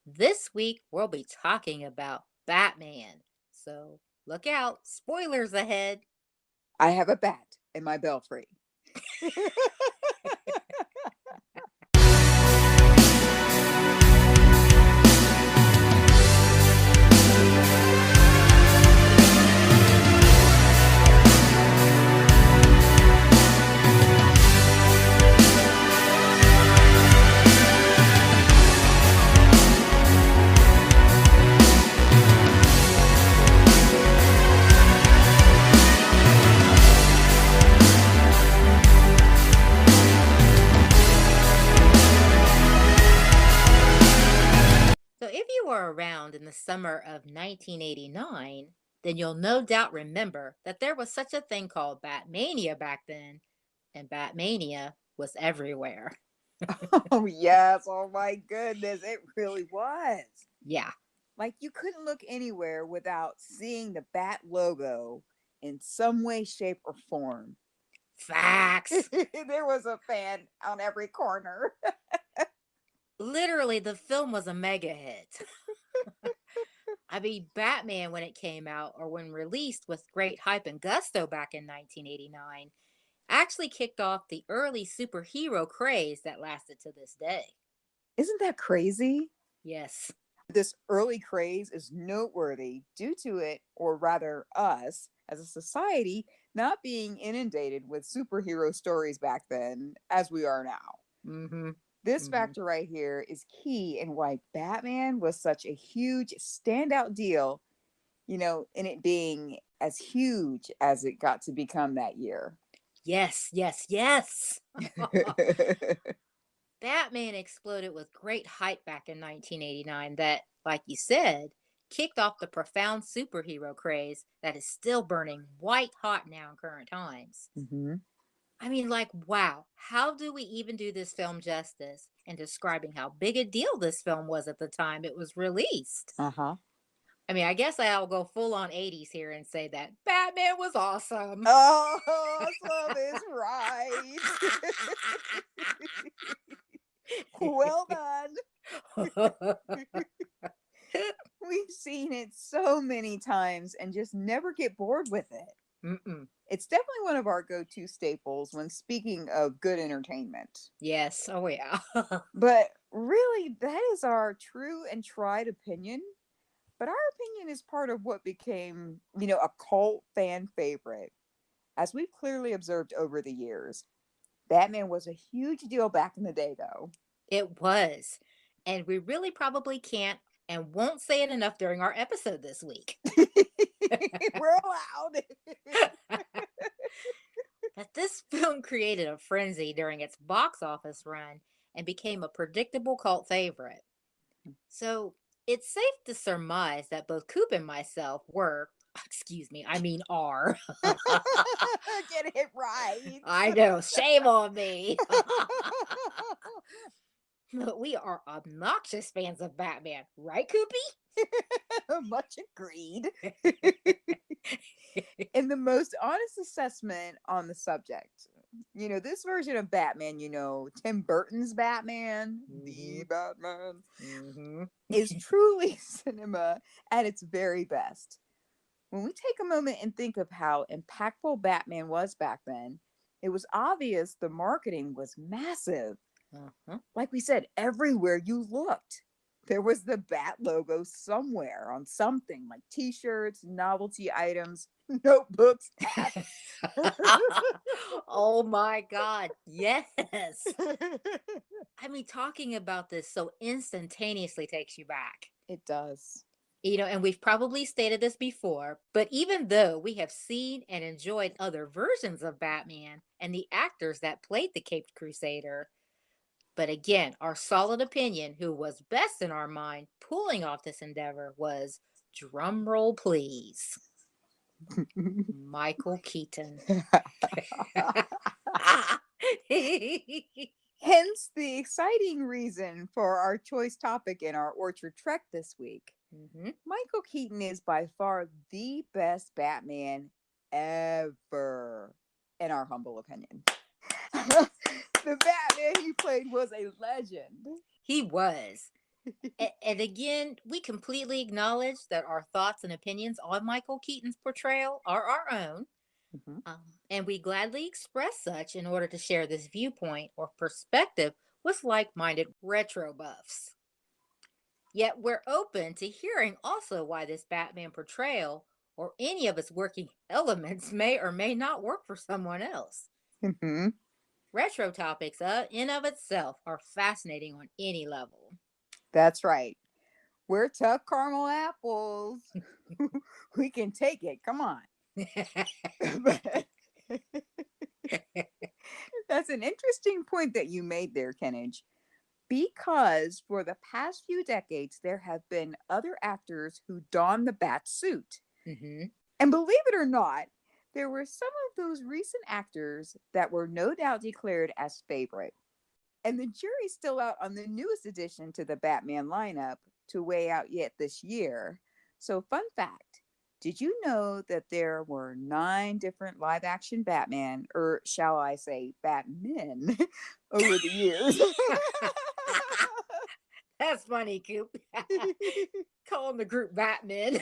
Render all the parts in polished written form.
This week, we'll be talking about Batman. So look out, spoilers ahead. I have a bat in my belfry. So if you were around in the summer of 1989, then you'll no doubt remember that there was such a thing called Batmania back then, and Batmania was everywhere. Oh, yes. Oh, my goodness. It really was. Yeah, Like, you couldn't look anywhere without seeing the bat logo in some way, shape, or form. facts. There was a fan on every corner. Literally, the film was a mega hit. I mean, Batman, when it came out or when released with great hype and gusto back in 1989, actually kicked off the early superhero craze that lasted to this day. Isn't that crazy? Yes. This early craze is noteworthy due to it, or rather, us as a society, not being inundated with superhero stories back then as we are now. Mm-hmm. This Mm-hmm. factor right here is key in why Batman was such a huge standout deal, in it being as huge as it got to become that year. Yes, yes, yes. Batman exploded with great hype back in 1989 that, like you said, kicked off the profound superhero craze that is still burning white hot now in current times. Hmm. I mean, like, wow, how do we even do this film justice in describing how big a deal this film was at the time it was released? Uh huh. I mean, I guess I'll go full on 80s here and say that Batman was awesome. Oh, awesome is right. Well done. We've seen it so many times and just never get bored with it. Mm-mm. It's definitely one of our go to staples when speaking of good entertainment. Yes. Oh, yeah. But really, that is our true and tried opinion. But our opinion is part of what became, a cult fan favorite. As we've clearly observed over the years, Batman was a huge deal back in the day, though. It was. And we really probably can't and won't say it enough during our episode this week. We're allowed. That this film created a frenzy during its box office run and became a predictable cult favorite. So it's safe to surmise that both Coop and myself were, excuse me, I mean are. Get it right. I know, shame on me. But we are obnoxious fans of Batman, right, Much agreed. Koopy? In the most honest assessment on the subject, this version of Batman, Tim Burton's Batman, the Hmm. Batman, Hmm. is truly cinema at its very best. When we take a moment and think of how impactful Batman was back then, it was obvious the marketing was massive. Uh-huh. Like we said, everywhere you looked, there was the Bat logo somewhere on something like t shirts, novelty items, notebooks, hats. Oh my God. Yes. I mean, talking about this so instantaneously takes you back. It does. And we've probably stated this before, but even though we have seen and enjoyed other versions of Batman and the actors that played the Caped Crusader, but again, our solid opinion, who was best in our mind pulling off this endeavor, was drumroll please, Michael Keaton. Hence the exciting reason for our choice topic in our Orchard Trek this week. Mhm. Michael Keaton is by far the best Batman ever, in our humble opinion. The Batman he played was a legend. He was. And again, we completely acknowledge that our thoughts and opinions on Michael Keaton's portrayal are our own, Mhm. and we gladly express such in order to share this viewpoint or perspective with like minded retro buffs. Yet we're open to hearing also why this Batman portrayal or any of its working elements may or may not work for someone else. Mhm. Retro topics, in of itself, are fascinating on any level. That's right. We're tough caramel apples. We can take it. Come on. But that's an interesting point that you made there, Kenage, because for the past few decades, there have been other actors who don the bat suit. Hmm. And believe it or not, there were some of those recent actors that were no doubt declared as favorite. And the jury's still out on the newest addition to the Batman lineup to weigh out yet this year. So, fun fact, did you know that there were 9 different live action Batman, or shall I say Batmen, over the years? That's funny, Coop. Call them the group Batman.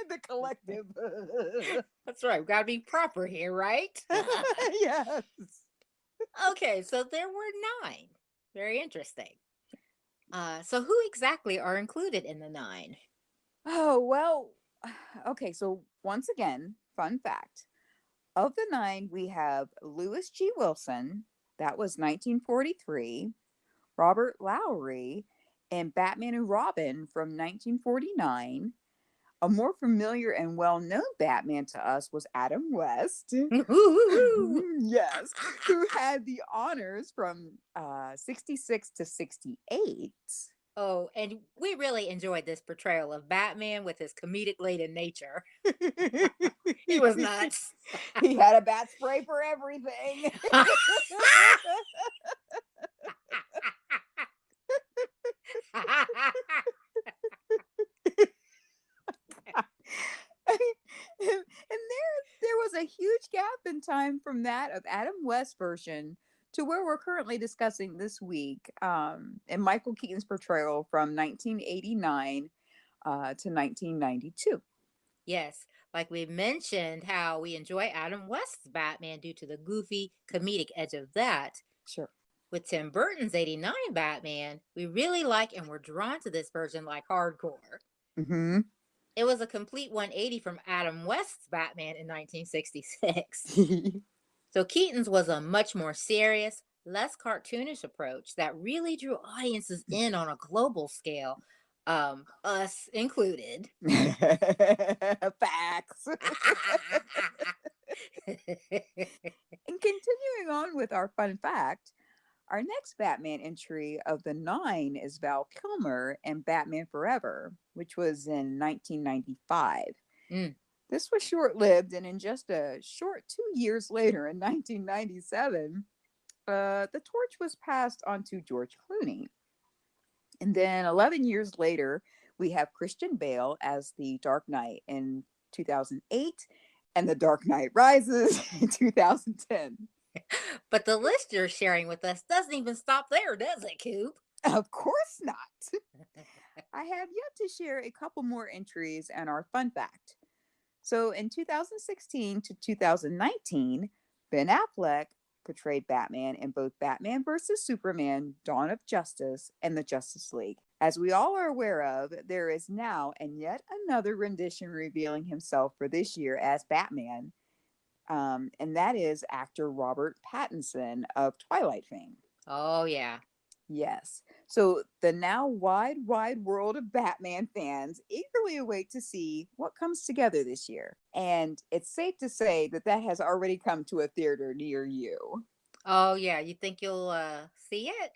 The collective. That's right. We got to be proper here, right? Yes. Okay, so there were nine. Very interesting. So who exactly are included in the nine? Oh, well, okay. So, once again, fun fact, of the 9, we have Lewis G. Wilson, that was 1943, Robert Lowry, and Batman and Robin from 1949. A more familiar and well known Batman to us was Adam West. Woo-hoo-hoo. Yes, who had the honors from 66 to 68. Oh, and we really enjoyed this portrayal of Batman with his comedic laden nature. He was nuts. He had a bat spray for everything. And there was a huge gap in time from that of Adam West version to where we're currently discussing this week, and Michael Keaton's portrayal from 1989 to 1992. Yes, like we mentioned, how we enjoy Adam West's Batman due to the goofy comedic edge of that. Sure. With Tim Burton's 89 Batman, we really like and were drawn to this version like hardcore. Mm-hmm. It was a complete 180 from Adam West's Batman in 1966. So Keaton's was a much more serious, less cartoonish approach that really drew audiences in on a global scale, us included. Facts. And continuing on with our fun fact, our next Batman entry of the 9 is Val Kilmer and Batman Forever, which was in 1995. Mm. This was short lived, and in just a short 2 years later, in 1997, the torch was passed on to George Clooney. And then 11 years later, we have Christian Bale as the Dark Knight in 2008 and The Dark Knight Rises in 2010. But the list you're sharing with us doesn't even stop there, does it, Coop? Of course not. I have yet to share a couple more entries and our fun fact. So in 2016 to 2019, Ben Affleck portrayed Batman in both Batman vs. Superman, Dawn of Justice, and the Justice League. As we all are aware of, there is now and yet another rendition revealing himself for this year as Batman, and that is actor Robert Pattinson of Twilight fame. Oh, yeah. Yes. So the now wide, wide world of Batman fans eagerly await to see what comes together this year. And it's safe to say that that has already come to a theater near you. Oh, yeah. You think you'll see it?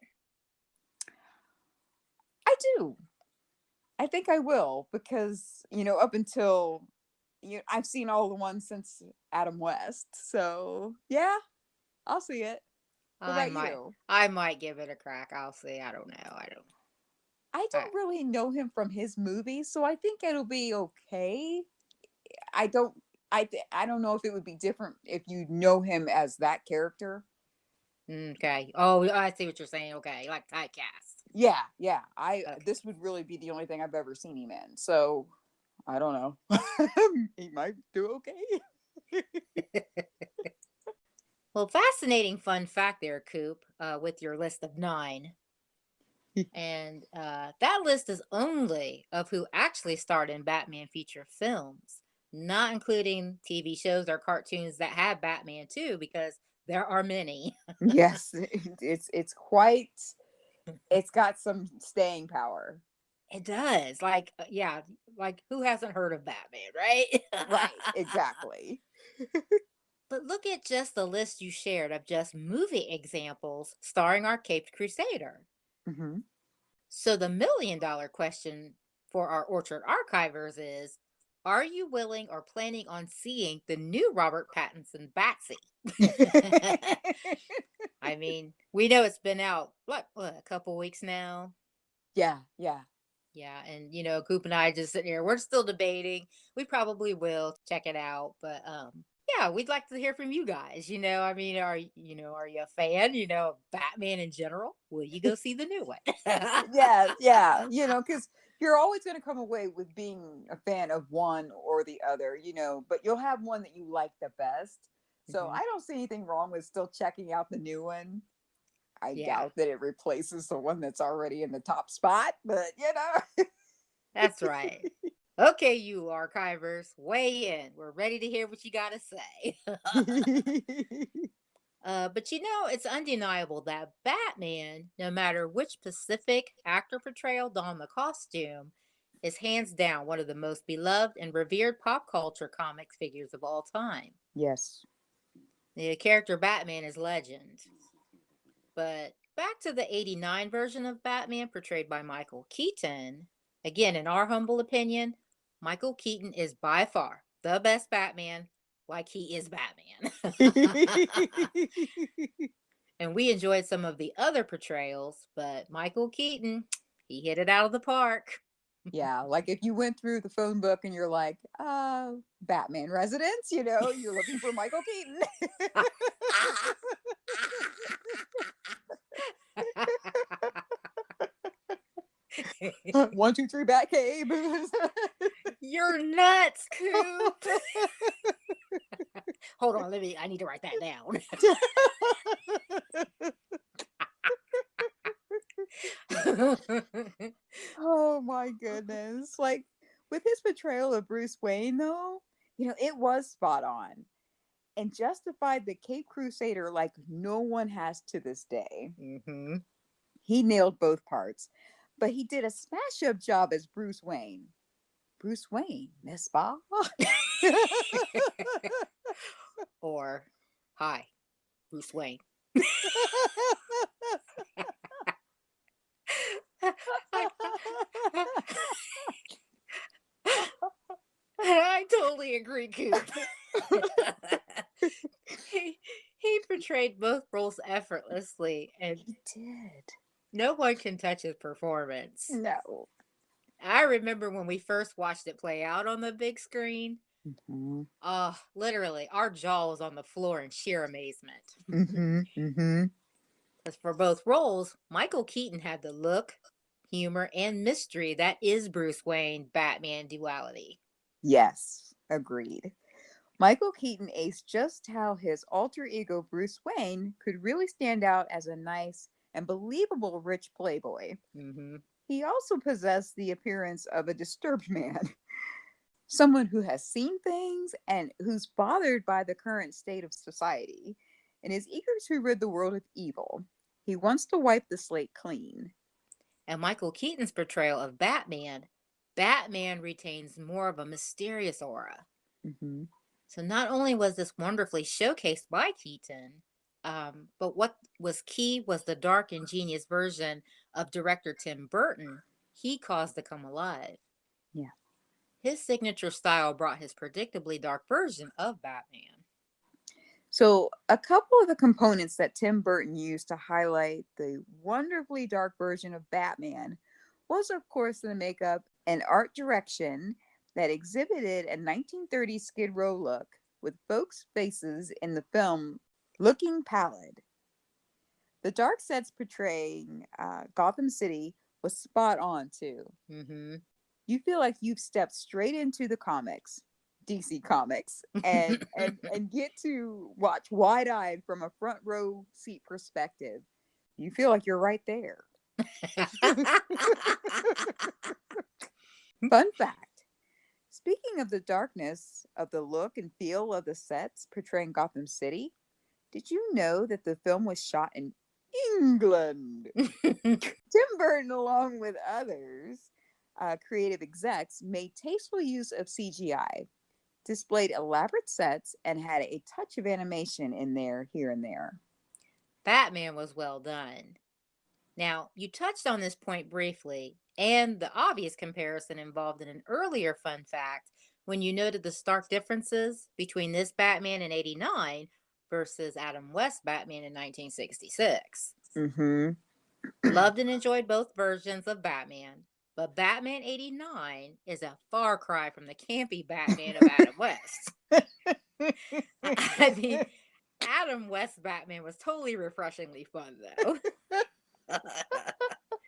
I do. I think I will because, up until I've seen all the ones since Adam West. So, yeah, I'll see it. What I about might. you? I might give it a crack. I'll see. I don't know. I don't. I I, don't really know him from his movies, so I think it'll be okay. I don't I don't know if it would be different if you know him as that character. okay. Oh, I see what you're saying. Okay, like typecast. Yeah, yeah. I Okay. This would really be the only thing I've ever seen him in. So I don't know. He might do okay. Well, fascinating fun fact there, Coop, with your list of nine. And that list is only of who actually starred in Batman feature films, not including TV shows or cartoons that have Batman too, because there are many. Yes, it's quite. It's got some staying power. It does. Like, yeah, like who hasn't heard of Batman, right? Right. Exactly. But look at just the list you shared of just movie examples starring our Caped Crusader. Hmm. So the $1 million question for our Orchard Archivers is, are you willing or planning on seeing the new Robert Pattinson Batsy? I mean, we know it's been out, what, a couple weeks now? Yeah. Yeah. Yeah, and Coop and I just sitting here, we're still debating. We probably will check it out, but yeah, we'd like to hear from you guys. I mean, are you a fan, of Batman in general? Will you go see the new one? Yeah. Yeah. Because you're always going to come away with being a fan of one or the other. But you'll have one that you like the best. So Mhm. I don't see anything wrong with still checking out the new one. I Yeah, doubt that it replaces the one that's already in the top spot, but. that's right. Okay, you archivers, weigh in. We're ready to hear what you got to say. But it's undeniable that Batman, no matter which specific actor portrayal donned the costume, is hands down one of the most beloved and revered pop culture comics figures of all time. Yes. The character Batman is legend. But back to the '89 version of Batman portrayed by Michael Keaton. Again, in our humble opinion, Michael Keaton is by far the best Batman, like he is Batman. And we enjoyed some of the other portrayals, but Michael Keaton, he hit it out of the park. Yeah, like if you went through the phone book and you're like, Batman residence, you're looking for Michael Keaton. 123 Batcave. You're nuts, Coop. Hold on, I need to write that down. Oh my goodness. Like with his portrayal of Bruce Wayne, though, it was spot on and justified the Cape Crusader like no one has to this day. Hmm. He nailed both parts, but he did a smash up job as Bruce Wayne. Bruce Wayne, Miss Ba. Or, hi, Bruce Wayne. I totally agree, Coop. he he portrayed both roles effortlessly, and He did. no one can touch his performance. No. I remember when we first watched it play out on the big screen. Hmm. Oh, literally, our jaw was on the floor in sheer amazement. Hmm. Hmm. As for both roles, Michael Keaton had the look, humor, and mystery that is Bruce Wayne Batman duality. Yes, agreed. Michael Keaton aced just how his alter ego Bruce Wayne could really stand out as a nice and believable rich playboy. Hmm. He also possessed the appearance of a disturbed man, someone who has seen things and who's bothered by the current state of society and is eager to rid the world of evil. He wants to wipe the slate clean. And Michael Keaton's portrayal of Batman retains more of a mysterious aura. Hmm. So not only was this wonderfully showcased by Keaton, but what was key was the dark and genius version of director Tim Burton he caused to come alive. Yeah. His signature style brought his predictably dark version of Batman. So, a couple of the components that Tim Burton used to highlight the wonderfully dark version of Batman was, of course, the makeup and art direction that exhibited a 1930s Skid Row look with folks' faces in the film looking pallid. The dark sets portraying Gotham City was spot on too. Mm-hmm. You feel like you've stepped straight into the comics, DC Comics, and get to watch wide eyed from a front row seat perspective. You feel like you're right there. Fun fact: speaking of the darkness of the look and feel of the sets portraying Gotham City, did you know that the film was shot in England? Tim Burton, along with others, creative execs, made tasteful use of CGI, displayed elaborate sets, and had a touch of animation in there, here and there. Batman was well done. Now, you touched on this point briefly, and the obvious comparison involved in an earlier fun fact when you noted the stark differences between this Batman in 89 versus Adam West Batman in 1966. Mm-hmm. Loved and enjoyed both versions of Batman, but Batman 89 is a far cry from the campy Batman of Adam West. I mean, Adam West Batman was totally refreshingly fun, though.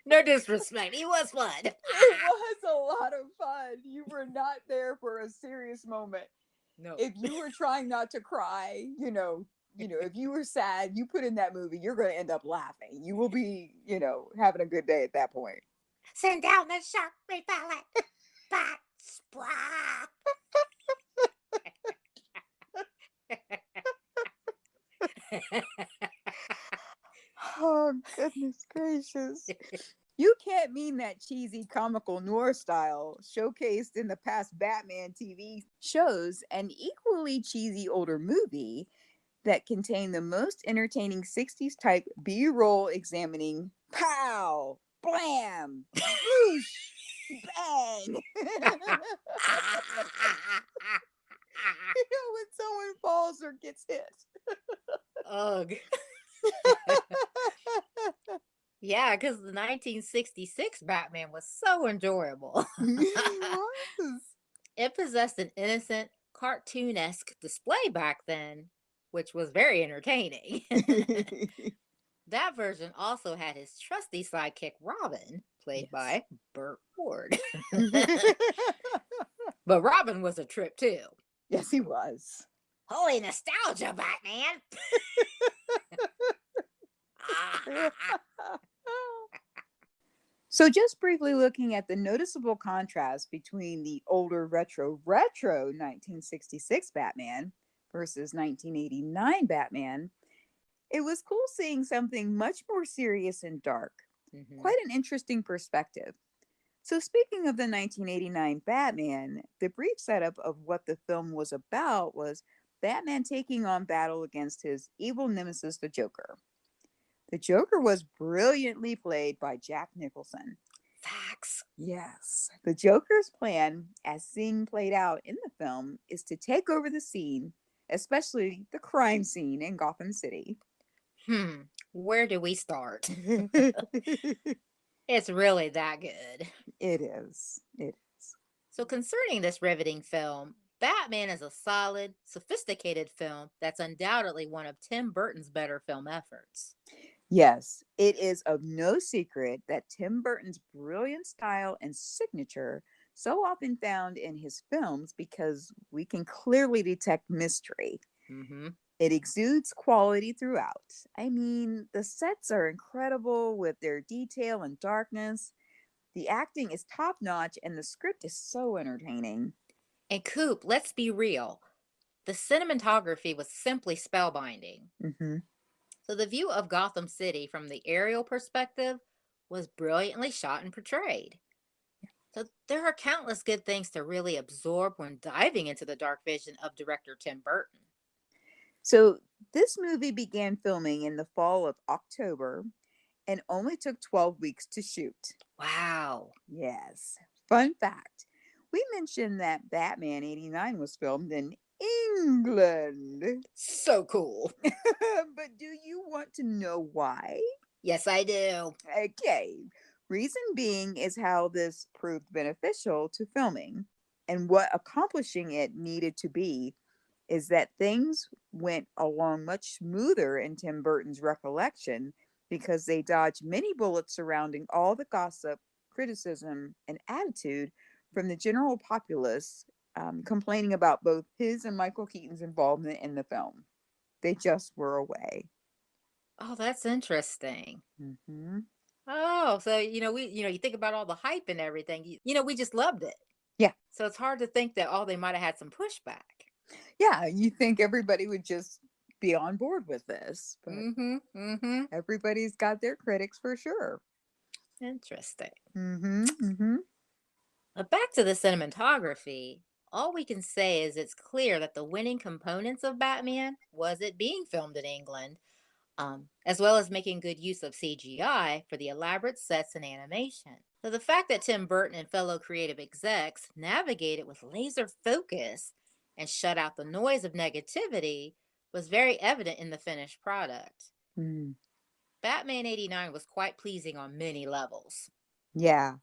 No disrespect, he was fun. It was a lot of fun. You were not there for a serious moment. No. If you were trying not to cry, if you were sad, you put in that movie, you're going to end up laughing. You will be, having a good day at that point. Send down the shark repellent. Bat sprat. Oh, goodness gracious. You can't mean that cheesy comical noir style showcased in the past Batman TV shows an equally cheesy older movie that contained the most entertaining 60s type B-roll examining pow, blam, whoosh, bang. When someone falls or gets hit. Ugh. Yeah, because the 1966 Batman was so enjoyable. It was. It possessed an innocent, cartoon-esque display back then, which was very entertaining. That version also had his trusty sidekick Robin, played by Burt Ward. But Robin was a trip too. Yes, he was. Holy nostalgia, Batman! So just briefly looking at the noticeable contrast between the older retro 1966 Batman versus 1989 Batman, it was cool seeing something much more serious and dark. Mhm. Quite an interesting perspective. So speaking of the 1989 Batman, the brief setup of what the film was about was Batman taking on battle against his evil nemesis, the Joker. The Joker was brilliantly played by Jack Nicholson. Facts. Yes. The Joker's plan, as seen played out in the film, is to take over the scene, especially the crime scene in Gotham City. Where do we start? It's really that good. It is. It is. So concerning this riveting film, Batman is a solid, sophisticated film that's undoubtedly one of Tim Burton's better film efforts. Yes, it is of no secret that Tim Burton's brilliant style and signature so often found in his films because we can clearly detect mystery. Mm-hmm. It exudes quality throughout. I mean, the sets are incredible with their detail and darkness. The acting is top notch and the script is so entertaining. And Coop, let's be real. The cinematography was simply spellbinding. Mm-hmm. So the view of Gotham City from the aerial perspective was brilliantly shot and portrayed. So there are countless good things to really absorb when diving into the dark vision of director Tim Burton. So this movie began filming in the fall of October and only took 12 weeks to shoot. Wow. Yes. Fun fact. We mentioned that Batman 89 was filmed in England. So cool. But do you want to know why? Yes, I do. Okay. Reason being is how this proved beneficial to filming. And what accomplishing it needed to be is that things went along much smoother in Tim Burton's recollection because they dodge many bullets surrounding all the gossip, criticism, and attitude from the general populace complaining about both his and Michael Keaton's involvement in the film. They just were away. Oh, that's interesting. Hmm. Oh, so you think about all the hype and everything. We just loved it. Yeah. So it's hard to think that they might have had some pushback. Yeah, you think everybody would just be on board with this, but everybody's got their critics for sure. Interesting. Mm-hmm. But back to the cinematography, all we can say is it's clear that the winning components of Batman was it being filmed in England, as well as making good use of CGI for the elaborate sets and animation. So the fact that Tim Burton and fellow creative execs navigated with laser focus and shut out the noise of negativity was very evident in the finished product. Mm. Batman 89 was quite pleasing on many levels. Yeah.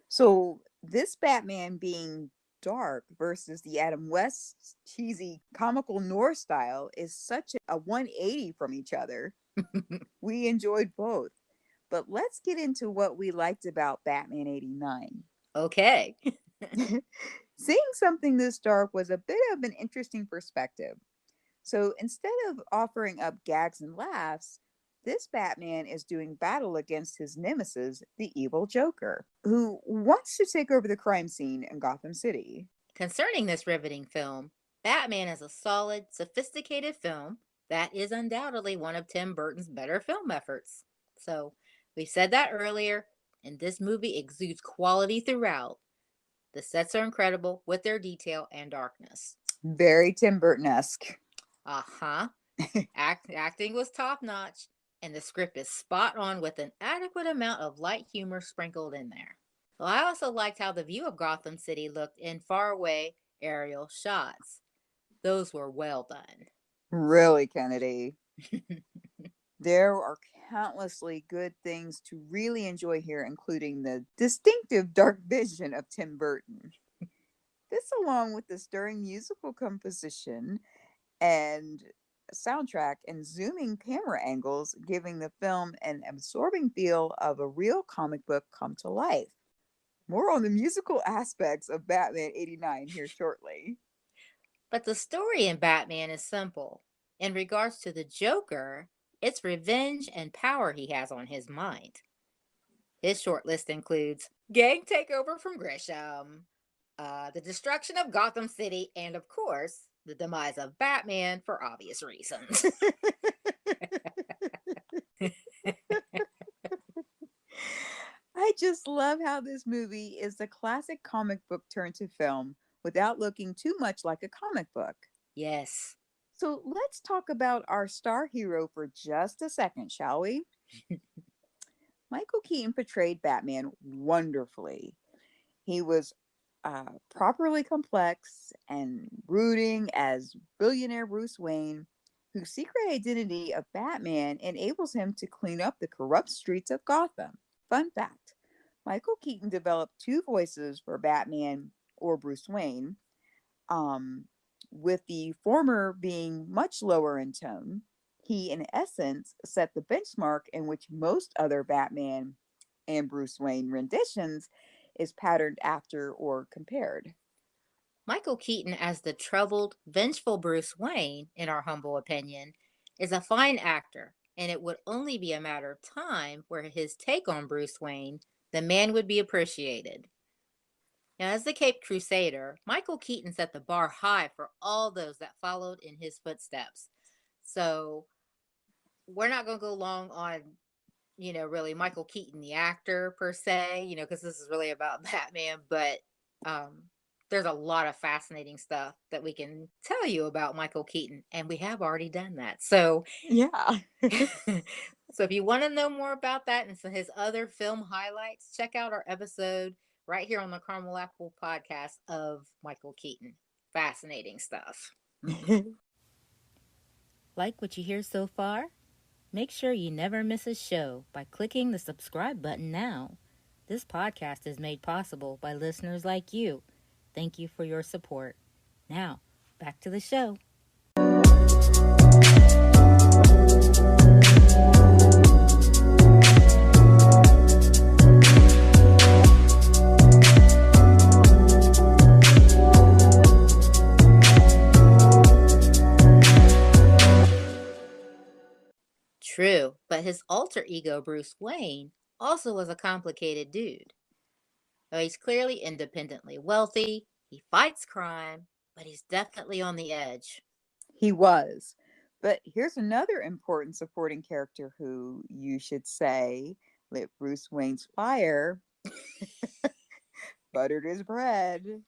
So this Batman being dark versus the Adam West cheesy comical noir style is such a 180 from each other. We enjoyed both. But let's get into what we liked about Batman 89. Okay. Seeing something this dark was a bit of an interesting perspective. So instead of offering up gags and laughs, this Batman is doing battle against his nemesis, the evil Joker, who wants to take over the crime scene in Gotham City. Concerning this riveting film, Batman is a solid, sophisticated film that is undoubtedly one of Tim Burton's better film efforts. So, we said that earlier, and this movie exudes quality throughout. The sets are incredible with their detail and darkness. Very Tim Burton-esque. Acting was top notch, and the script is spot on with an adequate amount of light humor sprinkled in there. Well, I also liked how the view of Gotham City looked in faraway aerial shots. Those were well done. Really, Kennedy. There are countlessly good things to really enjoy here, including the distinctive dark vision of Tim Burton. This, along with the stirring musical composition and soundtrack and zooming camera angles, giving the film an absorbing feel of a real comic book come to life. More on the musical aspects of Batman 89 here shortly. But the story in Batman is simple. In regards to the Joker, it's revenge and power he has on his mind. His short list includes gang takeover from Grisham, the destruction of Gotham City, and of course, the demise of Batman for obvious reasons. I just love how this movie is the classic comic book turned to film without looking too much like a comic book. Yes. So let's talk about our star hero for just a second, shall we? Michael Keaton portrayed Batman wonderfully. He was properly complex and brooding as billionaire Bruce Wayne, whose secret identity of Batman enables him to clean up the corrupt streets of Gotham. Fun fact, Michael Keaton developed two voices for Batman or Bruce Wayne, with the former being much lower in tone. He, in essence, set the benchmark in which most other Batman and Bruce Wayne renditions is patterned after or compared. Michael Keaton as the troubled, vengeful Bruce Wayne, in our humble opinion, is a fine actor, and it would only be a matter of time where his take on Bruce Wayne, the man, would be appreciated. Now, as the Caped Crusader, Michael Keaton set the bar high for all those that followed in his footsteps. So we're not going to go long on, really Michael Keaton, the actor per se, because this is really about Batman, but there's a lot of fascinating stuff that we can tell you about Michael Keaton, and we have already done that. So, yeah. So if you want to know more about that and some of his other film highlights, check out our episode right here on the Caramel Apple podcast of Michael Keaton. Fascinating stuff. Like what you hear so far? Make sure you never miss a show by clicking the subscribe button now. This podcast is made possible by listeners like you. Thank you for your support. Now, back to the show. But his alter ego, Bruce Wayne, also was a complicated dude. He's clearly independently wealthy, he fights crime, but he's definitely on the edge. He was. But here's another important supporting character who you should say lit Bruce Wayne's fire, buttered his bread, you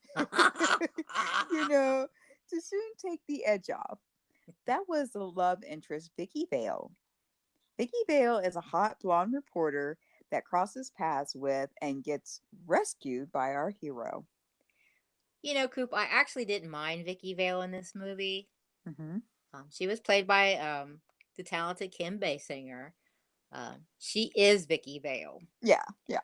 know, to soon take the edge off. That was the love interest, Vicky Vale. Vicky Vale is a hot blonde reporter that crosses paths with and gets rescued by our hero. Coop, I actually didn't mind Vicky Vale in this movie. Hmm. She was played by the talented Kim Basinger. She is Vicky Vale. Yeah, yeah.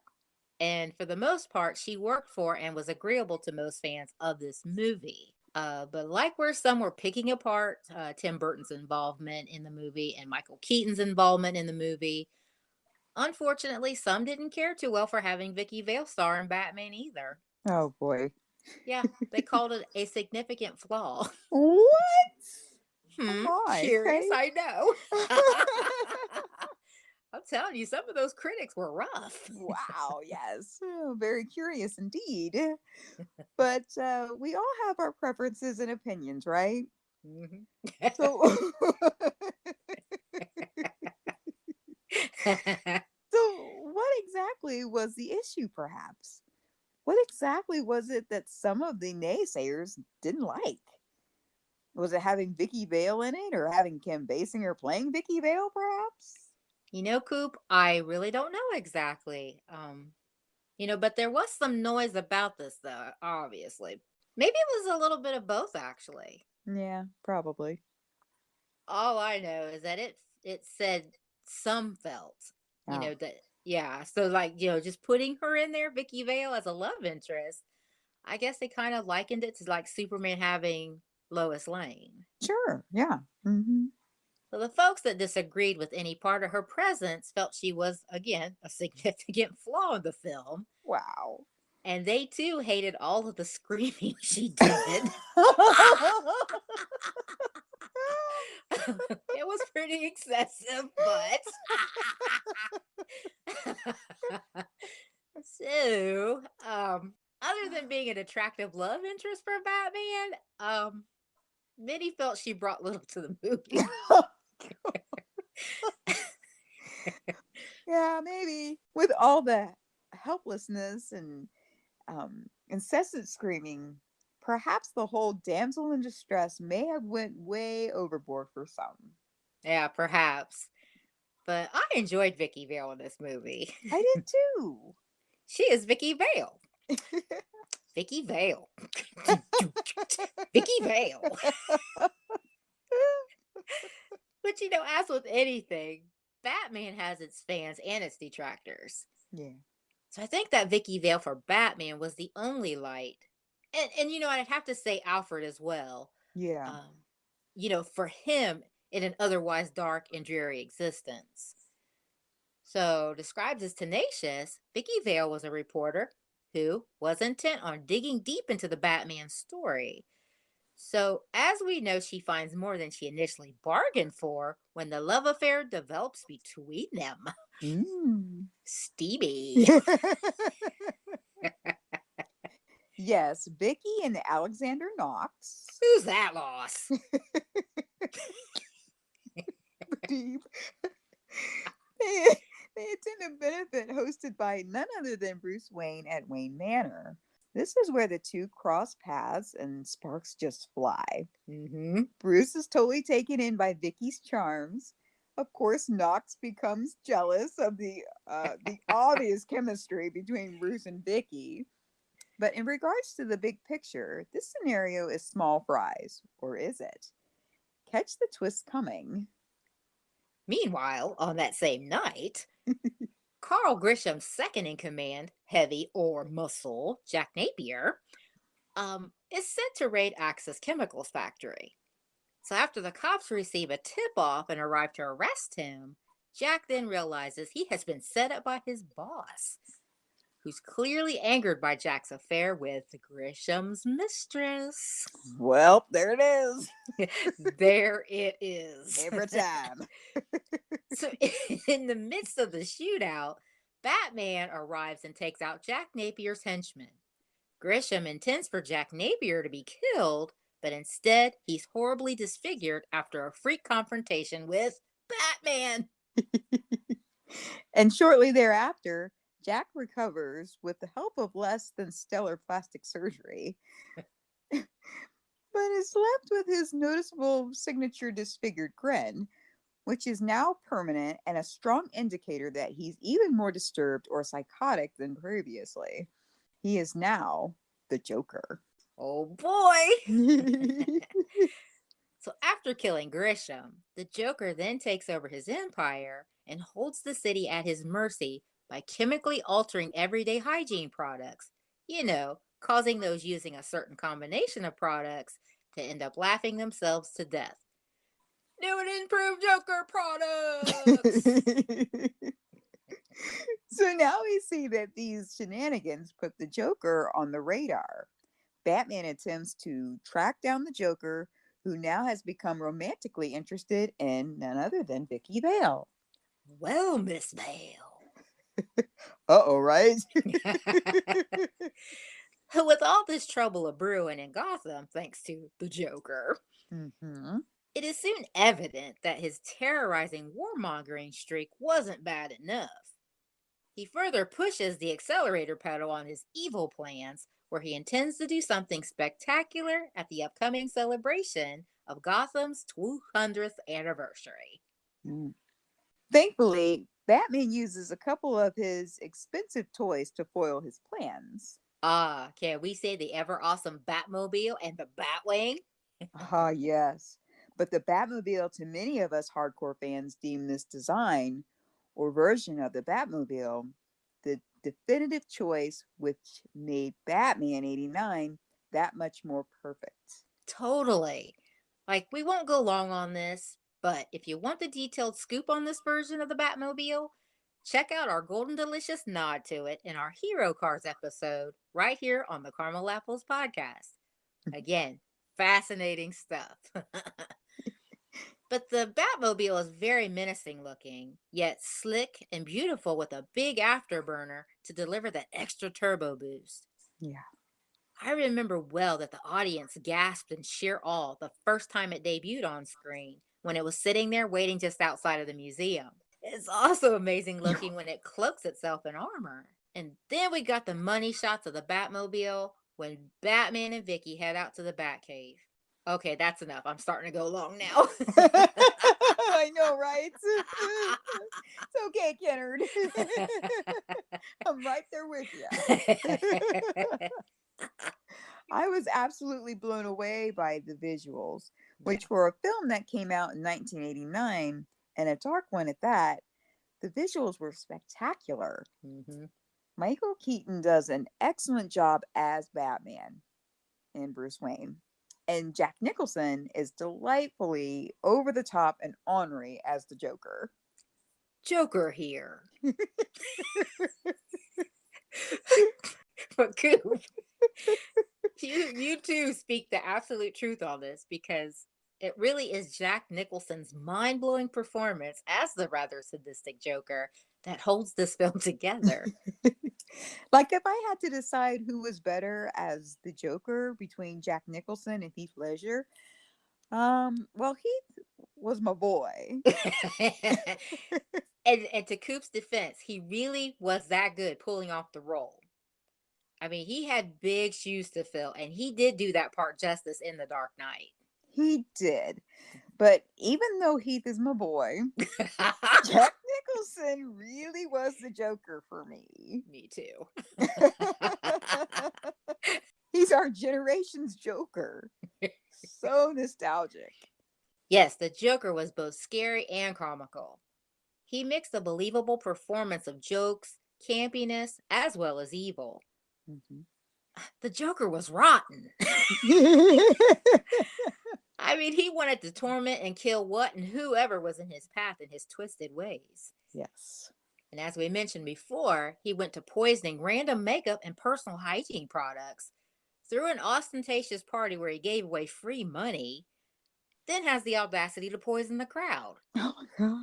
And for the most part, she worked for and was agreeable to most fans of this movie. But like where some were picking apart Tim Burton's involvement in the movie and Michael Keaton's involvement in the movie, unfortunately, some didn't care too well for having Vicky Vale star in Batman either. Oh boy. Yeah, they called it a significant flaw. What? Oh my, Curious, okay. I know. I'm telling you, some of those critics were rough. Wow, yes. Oh, very curious indeed. But we all have our preferences and opinions, right? Mhm. So, so what exactly was the issue, perhaps? What exactly was it that some of the naysayers didn't like? Was it having Vicky Vale in it, or having Kim Basinger playing Vicky Vale, perhaps? Coop, I really don't know exactly. But there was some noise about this, though, obviously. Maybe it was a little bit of both, actually. Yeah, probably. All I know is that it said some felt, Oh, that yeah. So like, just putting her in there, Vicky Vale as a love interest, I guess they kind of likened it to like Superman having Lois Lane. sure. Yeah. Hmm. So the folks that disagreed with any part of her presence felt she was, again, a significant flaw in the film. Wow. And they too hated all of the screaming she did. It was pretty excessive, but so other than being an attractive love interest for Batman, many felt she brought little to the movie. Yeah, maybe with all the helplessness and incessant screaming, perhaps the whole damsel in distress may have went way overboard for some. Yeah, perhaps. But I enjoyed Vicky Vale in this movie. I did too. She is Vicky Vale. Vicky Vale. Vicky Vale. But as with anything, Batman has its fans and its detractors. Yeah. So I think that Vicky Vale for Batman was the only light. And I'd have to say Alfred as well. Yeah. Um, for him in an otherwise dark and dreary existence. So, described as tenacious, Vicky Vale was a reporter who was intent on digging deep into the Batman story. So, as we know, she finds more than she initially bargained for when the love affair develops between them. Mm. Stevie. Yes, Vicky and Alexander Knox. Who's that loss? Deep. They, they attend a benefit hosted by none other than Bruce Wayne at Wayne Manor. This is where the two cross paths and sparks just fly. Mm-hmm. Bruce is totally taken in by Vicky's charms. Of course, Knox becomes jealous of the obvious chemistry between Bruce and Vicky. But in regards to the big picture, this scenario is small fries, or is it? Catch the twist coming. Meanwhile, on that same night, Carl Grisham's second in command, heavy or muscle, Jack Napier, is sent to raid Axis Chemicals factory. So after the cops receive a tip-off and arrive to arrest him, Jack then realizes he has been set up by his boss, who's clearly angered by Jack's affair with Grisham's mistress. Well, there it is. There it is. Every time. So, in the midst of the shootout, Batman arrives and takes out Jack Napier's henchmen. Grisham intends for Jack Napier to be killed, but instead he's horribly disfigured after a freak confrontation with Batman. And shortly thereafter, Jack recovers with the help of less than stellar plastic surgery, but is left with his noticeable signature disfigured grin, which is now permanent and a strong indicator that he's even more disturbed or psychotic than previously. He is now the Joker. Oh boy! So, after killing Grisham, the Joker then takes over his empire and holds the city at his mercy by chemically altering everyday hygiene products, causing those using a certain combination of products to end up laughing themselves to death. New and improved Joker products! So now we see that these shenanigans put the Joker on the radar. Batman attempts to track down the Joker, who now has become romantically interested in none other than Vicky Vale. Well, Miss Vale. Uh-oh, right? With all this trouble a brewing in Gotham, thanks to the Joker, Mm-hmm. it is soon evident that his terrorizing warmongering streak wasn't bad enough. He further pushes the accelerator pedal on his evil plans, where he intends to do something spectacular at the upcoming celebration of Gotham's 200th anniversary. Mm. Thankfully, Batman uses a couple of his expensive toys to foil his plans. Can we say the ever awesome Batmobile and the Batwing? Ah, yes. But the Batmobile, to many of us hardcore fans, deem this design or version of the Batmobile the definitive choice, which made Batman 89 that much more perfect. Totally. Like, we won't go long on this, but if you want the detailed scoop on this version of the Batmobile, check out our Golden Delicious nod to it in our Hero Cars episode right here on the Caramel Apples podcast. Again, fascinating stuff. But the Batmobile is very menacing looking, yet slick and beautiful with a big afterburner to deliver that extra turbo boost. Yeah. I remember well that the audience gasped in sheer awe the first time it debuted on screen when it was sitting there waiting just outside of the museum. It's also amazing looking when it cloaks itself in armor. And then we got the money shots of the Batmobile when Batman and Vicky head out to the Batcave. Okay, that's enough. I'm starting to go long now. I know, right? It's okay, Kennard. I'm right there with you. I was absolutely blown away by the visuals, which for a film that came out in 1989 and a dark one at that, the visuals were spectacular. Mm-hmm. Michael Keaton does an excellent job as Batman and Bruce Wayne. And Jack Nicholson is delightfully over the top and ornery as the Joker. Joker here. But Coop, you too speak the absolute truth on this, because it really is Jack Nicholson's mind-blowing performance as the rather sadistic Joker that holds this film together. Like, if I had to decide who was better as the Joker between Jack Nicholson and Heath Ledger, well, Heath was my boy. And to Coop's defense, he really was that good pulling off the role. I mean, he had big shoes to fill, and he did do that part justice in The Dark Knight. He did. But even though Heath is my boy, Jack Nicholson really was the Joker for me. Me too. He's our generation's Joker. So nostalgic. Yes, the Joker was both scary and comical. He mixed a believable performance of jokes, campiness, as well as evil. Mm-hmm. The Joker was rotten. I mean, he wanted to torment and kill what and whoever was in his path in his twisted ways. Yes. And as we mentioned before, he went to poisoning random makeup and personal hygiene products through an ostentatious party where he gave away free money, then has the audacity to poison the crowd. Oh my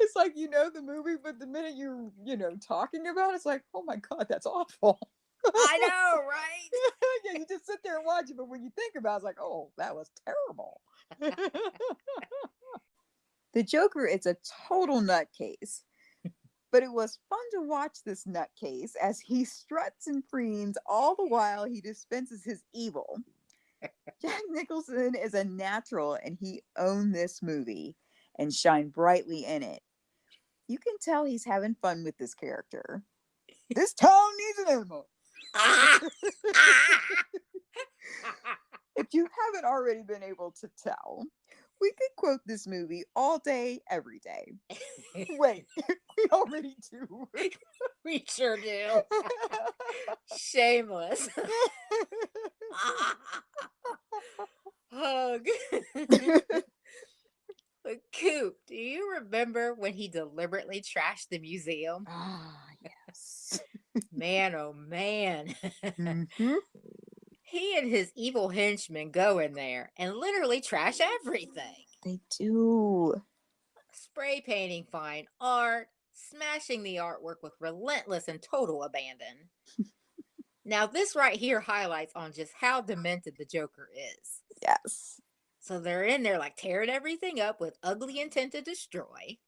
It's like you know the movie, but the minute you're talking about it, it's like, oh my god, that's awful. I know, right? Yeah, you just sit there and watch it, but when you think about it, it's like, oh, that was terrible. The Joker is a total nutcase, but it was fun to watch this nutcase as he struts and preens all the while he dispenses his evil. Jack Nicholson is a natural and he owned this movie and shined brightly in it. You can tell he's having fun with this character. This town needs an animal. If you haven't already been able to tell, we could quote this movie all day, every day. Wait, we already do. We sure do. Shameless. Hug. But Coop, do you remember when he deliberately trashed the museum? Ah, yes. Man, oh man. Mhm. He and his evil henchmen go in there and literally trash everything. They do. Spray painting fine art, smashing the artwork with relentless and total abandon. Now, this right here highlights on just how demented the Joker is. Yes. So they're in there like tearing everything up with ugly intent to destroy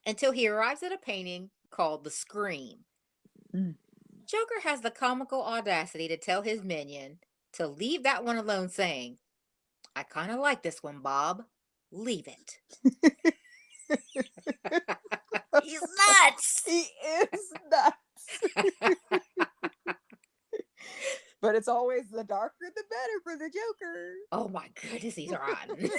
until he arrives at a painting called The Scream. Mm. Joker has the comical audacity to tell his minion to leave that one alone, saying, I kind of like this one, Bob. Leave it. He's nuts. He is nuts. But it's always the darker the better for the Joker. Oh my goodness, he's rotten.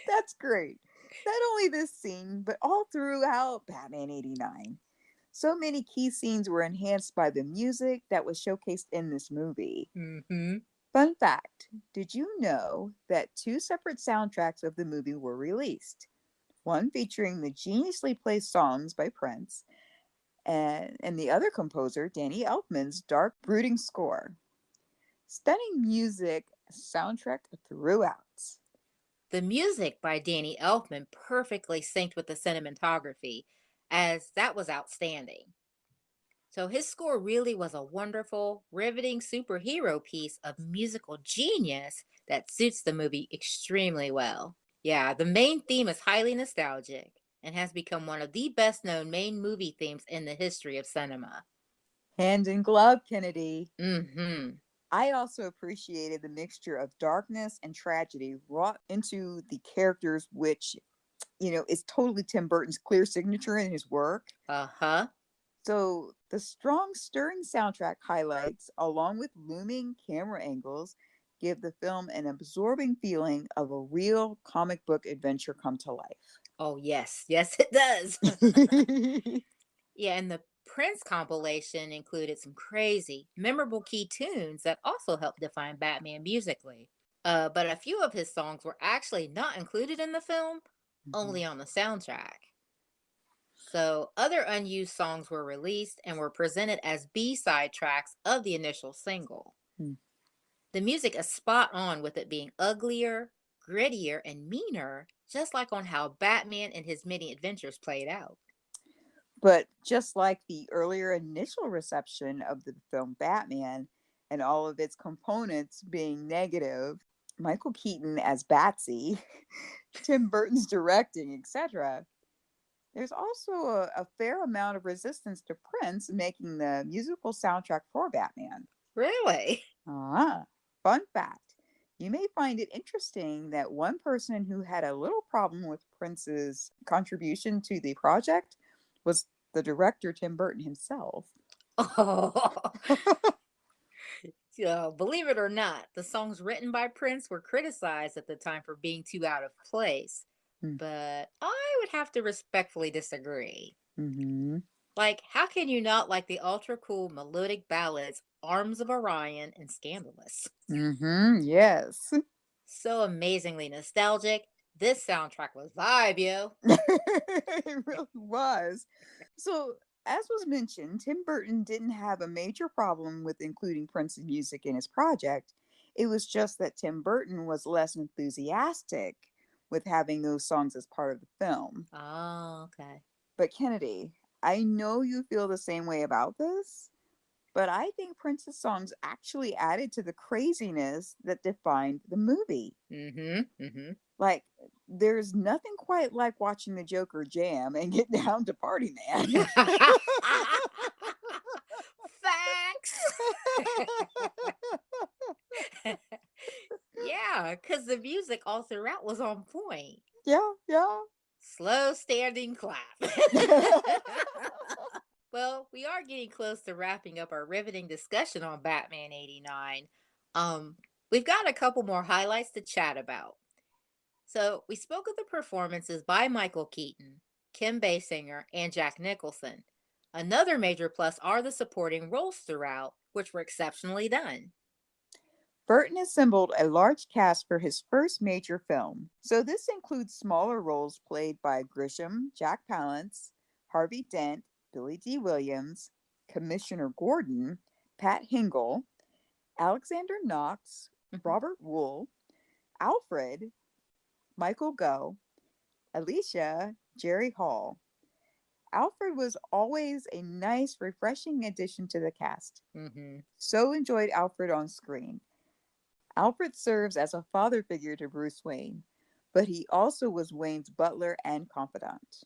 That's great. Not only this scene, but all throughout Batman 89. So many key scenes were enhanced by the music that was showcased in this movie. Mm-hmm. Fun fact, did you know that two separate soundtracks of the movie were released? One featuring the geniusly placed songs by Prince, and the other composer, Danny Elfman's dark, brooding score. Stunning music soundtrack throughout. The music by Danny Elfman perfectly synced with the cinematography, as that was outstanding. So his score really was a wonderful, riveting superhero piece of musical genius that suits the movie extremely well. Yeah, the main theme is highly nostalgic and has become one of the best known main movie themes in the history of cinema. Hand in glove, Kennedy. Mm-hmm. I also appreciated the mixture of darkness and tragedy wrought into the characters, which, is totally Tim Burton's clear signature in his work. Uh-huh. So the strong, stirring soundtrack highlights, along with looming camera angles, give the film an absorbing feeling of a real comic book adventure come to life. Oh, yes. Yes, it does. Yeah, and the Prince compilation included some crazy, memorable key tunes that also helped define Batman musically. But a few of his songs were actually not included in the film, Mhm. only on the soundtrack. So other unused songs were released and were presented as B-side tracks of the initial single. Mm. The music is spot on with it being uglier, grittier, and meaner, just like on how Batman and his many adventures played out. But just like the earlier initial reception of the film Batman and all of its components being negative, Michael Keaton as Batsy, Tim Burton's directing, etc., there's also a fair amount of resistance to Prince making the musical soundtrack for Batman. Really? Ah, fun fact. You may find it interesting that one person who had a little problem with Prince's contribution to the project was the director, Tim Burton himself. Oh, so, believe it or not, the songs written by Prince were criticized at the time for being too out of place. Mm. But I would have to respectfully disagree. Hmm. Like, how can you not like the ultra cool melodic ballads Arms of Orion, and Scandalous. Mm-hmm. Yes. So amazingly nostalgic. This soundtrack was vibe, yo. It really was. So, as was mentioned, Tim Burton didn't have a major problem with including Prince's music in his project. It was just that Tim Burton was less enthusiastic with having those songs as part of the film. Oh, okay. But, Kennedy, I know you feel the same way about this, but I think Prince's songs actually added to the craziness that defined the movie. Mm-hmm. Mm-hmm. Like, there's nothing quite like watching the Joker jam and get down to Party Man. Facts. Yeah, because the music all throughout was on point. Yeah, yeah. Slow standing clap. Well, we are getting close to wrapping up our riveting discussion on Batman 89. Um, we've got a couple more highlights to chat about. So, we spoke of the performances by Michael Keaton, Kim Basinger, and Jack Nicholson. Another major plus are the supporting roles throughout, which were exceptionally done. Burton assembled a large cast for his first major film. So this includes smaller roles played by Grisham, Jack Palance, Harvey Dent, Billy D. Williams, Commissioner Gordon, Pat Hingle, Alexander Knox, Mhm. Robert Wool, Alfred, Michael Gough, Alicia, Jerry Hall. Alfred was always a nice, refreshing addition to the cast. Mhm. So enjoyed Alfred on screen. Alfred serves as a father figure to Bruce Wayne, but he also was Wayne's butler and confidant.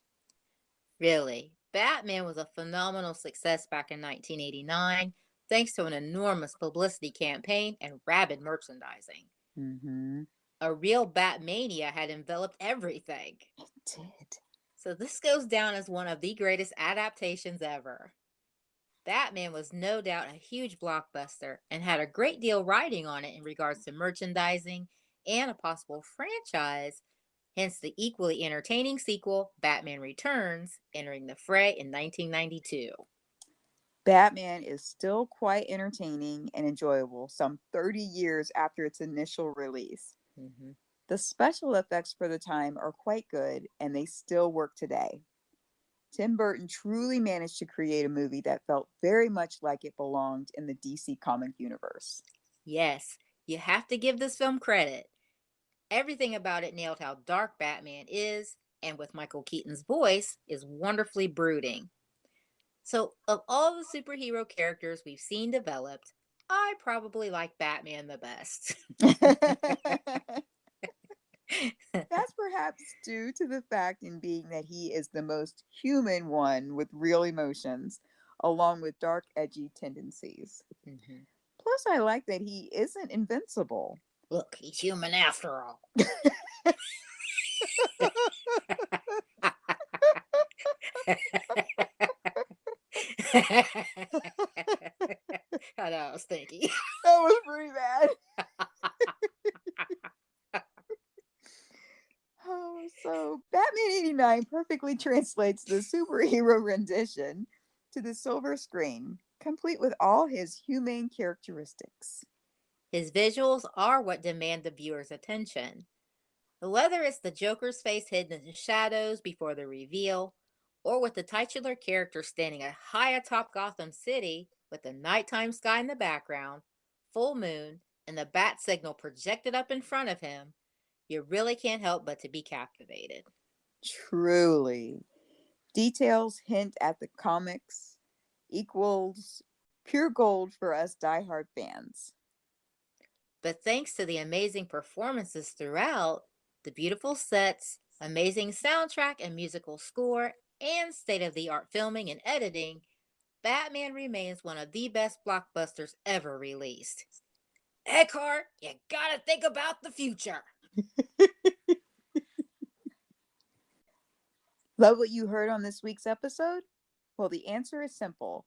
Really, Batman was a phenomenal success back in 1989, thanks to an enormous publicity campaign and rabid merchandising. Mm-hmm. A real Batmania had enveloped everything. It did. So this goes down as one of the greatest adaptations ever. Batman was no doubt a huge blockbuster and had a great deal riding on it in regards to merchandising and a possible franchise, hence the equally entertaining sequel, Batman Returns, entering the fray in 1992. Batman is still quite entertaining and enjoyable some 30 years after its initial release. Mhm. The special effects for the time are quite good and they still work today. Tim Burton truly managed to create a movie that felt very much like it belonged in the DC comic universe. Yes, you have to give this film credit. Everything about it nailed how dark Batman is, and with Michael Keaton's voice, is wonderfully brooding. So, of all the superhero characters we've seen developed, I probably like Batman the best. That's perhaps due to the fact in being that he is the most human one with real emotions, along with dark, edgy tendencies. Mhm. Plus, I like that he isn't invincible. Look, he's human after all. I know, I was thinking. That was pretty bad. Oh, so Batman 89 perfectly translates the superhero rendition to the silver screen, complete with all his humane characteristics. His visuals are what demand the viewer's attention. Whether it's the Joker's face hidden in the shadows before the reveal, or with the titular character standing high atop Gotham City with the nighttime sky in the background, full moon, and the bat signal projected up in front of him, you really can't help but to be captivated. Truly. Details hint at the comics, equals pure gold for us diehard fans. But thanks to the amazing performances throughout, the beautiful sets, amazing soundtrack and musical score, and state of the art filming and editing, Batman remains one of the best blockbusters ever released. Eckhart, you gotta think about the future. Love what you heard on this week's episode? Well, the answer is simple.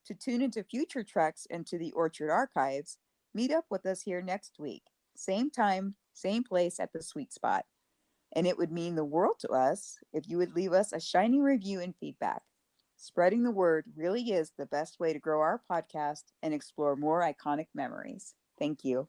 To tune into future treks and to the Orchard Archives, meet up with us here next week. Same time, same place at the sweet spot. And it would mean the world to us if you would leave us a shining review and feedback. Spreading the word really is the best way to grow our podcast and explore more iconic memories. Thank you.